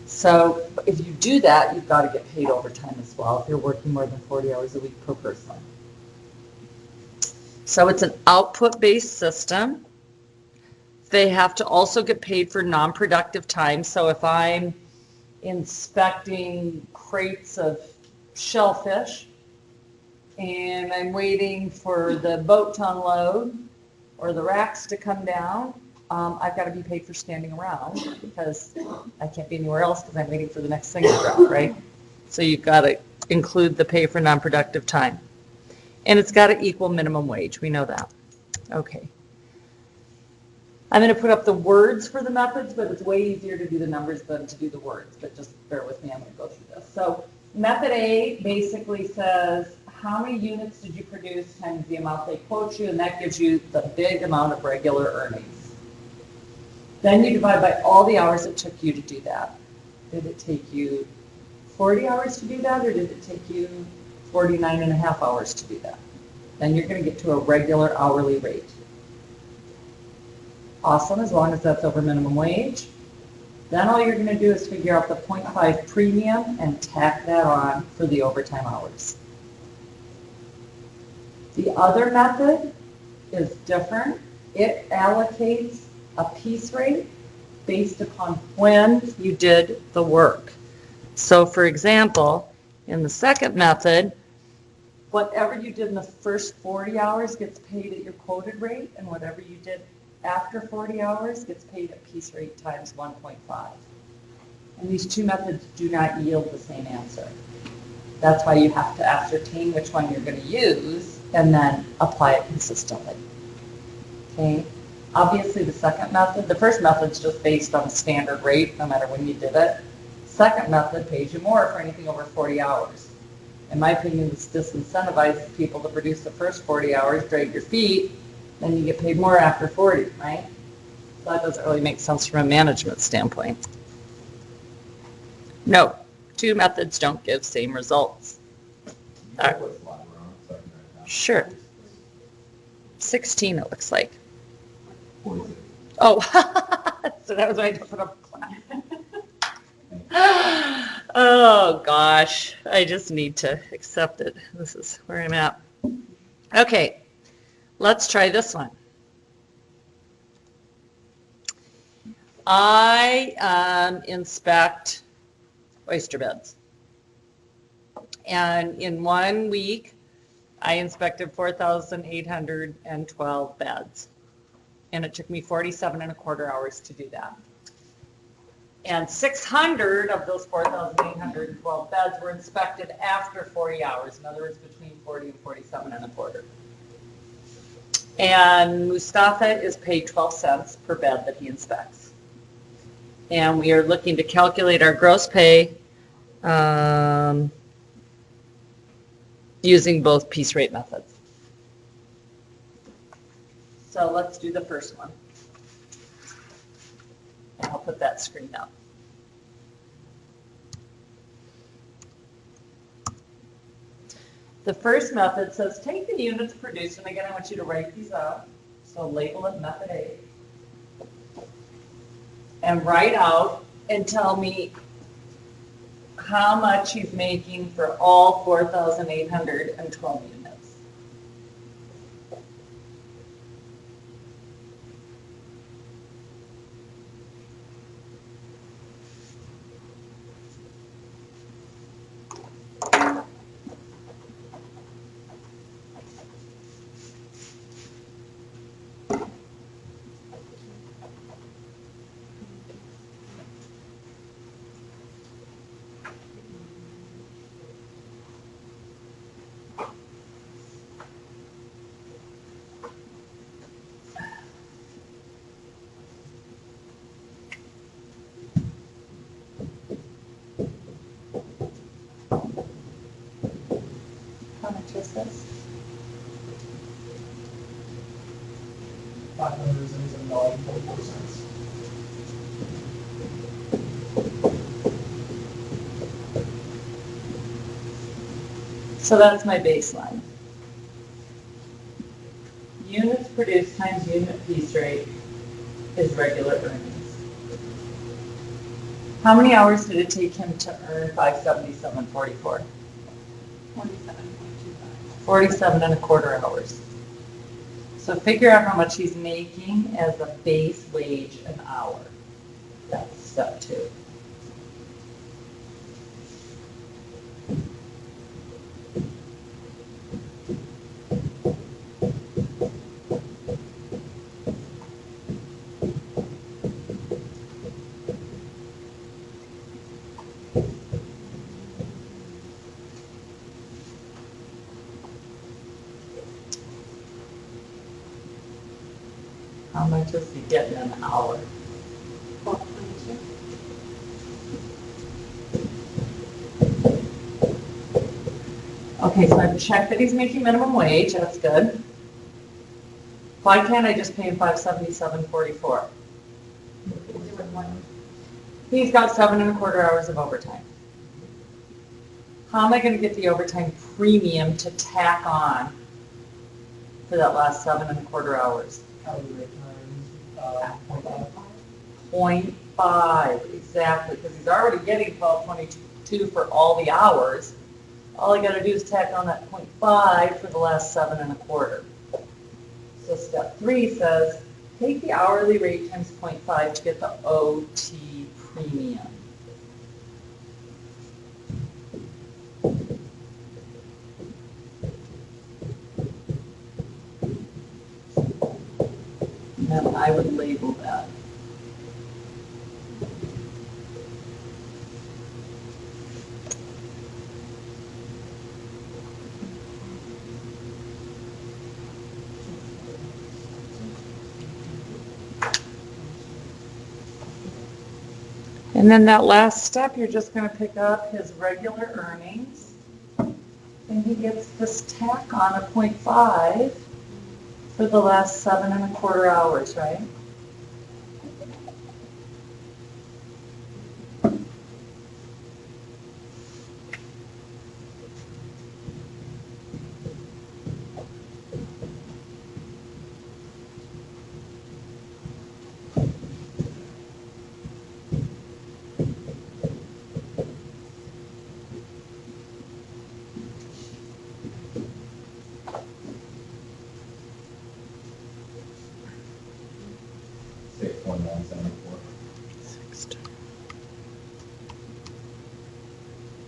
So if you do that, you've got to get paid overtime as well if you're working more than 40 hours a week per person. So it's an output-based system. They have to also get paid for non-productive time. So if I'm inspecting crates of shellfish and I'm waiting for the boat to unload or the racks to come down, I've got to be paid for standing around because I can't be anywhere else because I'm waiting for the next thing to drop, right? So you've got to include the pay for non-productive time. And it's got to equal minimum wage. We know that. Okay. I'm going to put up the words for the methods, but it's way easier to do the numbers than to do the words. But just bear with me. I'm going to go through this. So method A basically says how many units did you produce times the amount they quote you, and that gives you the big amount of regular earnings. Then you divide by all the hours it took you to do that. Did it take you 40 hours to do that, or did it take you 49 and a half hours to do that? Then you're going to get to a regular hourly rate. Awesome, as long as that's over minimum wage. Then all you're going to do is figure out the 0.5 premium and tack that on for the overtime hours. The other method is different. It allocates a piece rate based upon when you did the work. So for example, in the second method, whatever you did in the first 40 hours gets paid at your quoted rate, and whatever you did after 40 hours gets paid at piece rate times 1.5. And these two methods do not yield the same answer. That's why you have to ascertain which one you're going to use and then apply it consistently. Okay, obviously the second method, the first method's just based on a standard rate, no matter when you did it. Second method pays you more for anything over 40 hours. In my opinion, this disincentivizes people to produce the first 40 hours, drag your feet, then you get paid more after 40, right? So that doesn't really make sense from a management standpoint. No, two methods don't give same results. What slide we're on, so I can write it down. Sure. 16 it looks like. 46. Oh, so that was why I didn't put up a class. Oh, gosh, I just need to accept it. This is where I'm at. Okay, let's try this one. I inspect oyster beds. And in 1 week, I inspected 4,812 beds. And it took me 47.25 hours to do that. And 600 of those 4,812 beds were inspected after 40 hours. In other words, between 40 and 47.25. And Mustafa is paid 12 cents per bed that he inspects. And we are looking to calculate our gross pay using both piece rate methods. So let's do the first one. And I'll put that screen up. The first method says take the units produced, and again I want you to write these out. So label it method A. And write out and tell me how much he's making for all 4,812 units. How much is this? $577.44. So that's my baseline. Units produced times unit piece rate is regular earnings. How many hours did it take him to earn 577.44? 47.25 hours. So figure out how much he's making as a base wage an hour. That's step 2. How much is he getting an hour? 12.22. Okay, so I've checked that he's making minimum wage, that's good. Why can't I just pay him $577.44? He's got 7.25 hours of overtime. How am I gonna get the overtime premium to tack on for that last 7.25 hours? Hourly rate times, 0.5. 0.5, exactly, because he's already getting 12.22 for all the hours. All I gotta do is tack on that 0.5 for the last 7.25. So step 3 says, take the hourly rate times 0.5 to get the OT premium. And then I would label that. And then that last step, you're just gonna pick up his regular earnings. And he gets this tack on a 0.5 for the last 7.25 hours, right?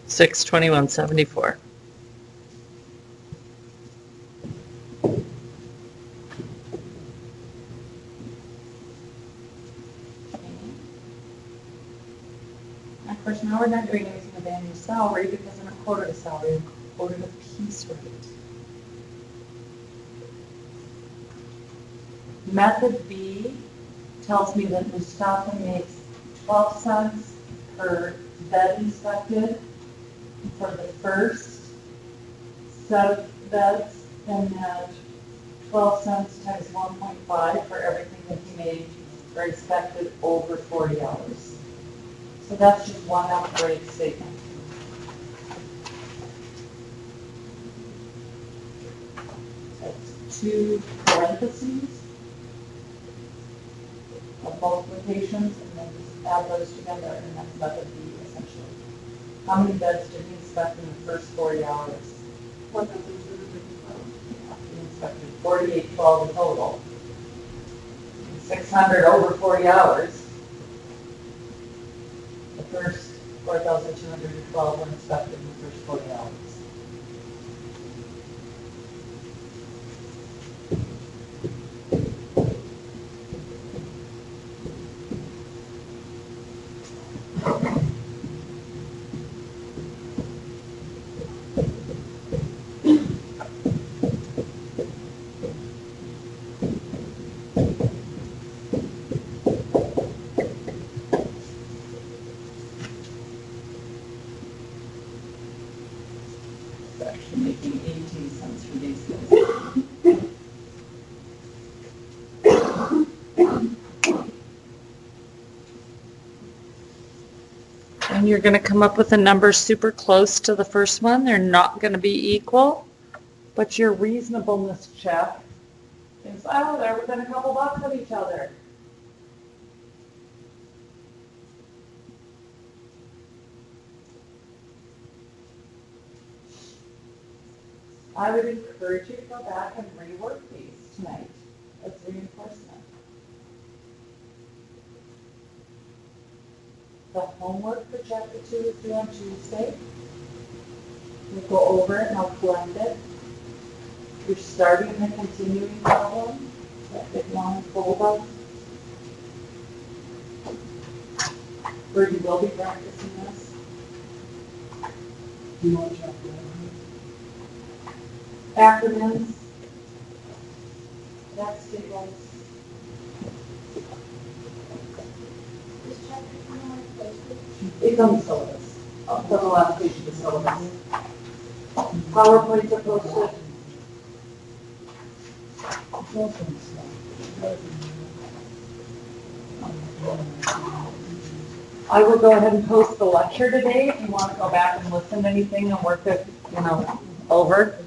$621.74. 621.74. Of course, now we're not doing anything with annual salary because I'm not quoted a salary, I'm quoted a piece rate. Method B tells me that Mustafa makes 12 cents per bed inspected for the first set of beds, and then 12 cents times 1.5 for everything that he made or inspected over 40 hours. So that's just one upgrade statement. That's 2 parentheses of multiplications, and then just add those together, and that's method B essentially. How many beds did he inspect in the first 40 hours? 1,212. He inspected 4812 in total. 600 over 40 hours. The first 4,212 were inspected in the first 40 hours. It's actually making 18 cents for these guys. And you're going to come up with a number super close to the first one. They're not going to be equal, but your reasonableness check is, oh, they're within a couple bucks of each other. I would encourage you to go back and rework these tonight as reinforcement. The homework for chapter 2 is due on Tuesday. We'll go over it and I'll blend it. You're starting the continuing problem that big long folder, where you will be practicing this. Do you want to check that? Acronyms, next tables. This chapter, you know, like, posted. It's on the syllabus. I'll put the last page of the syllabus. PowerPoints are posted. It's also in slide. I will go ahead and post the lecture today if you want to go back and listen to anything and work it, over.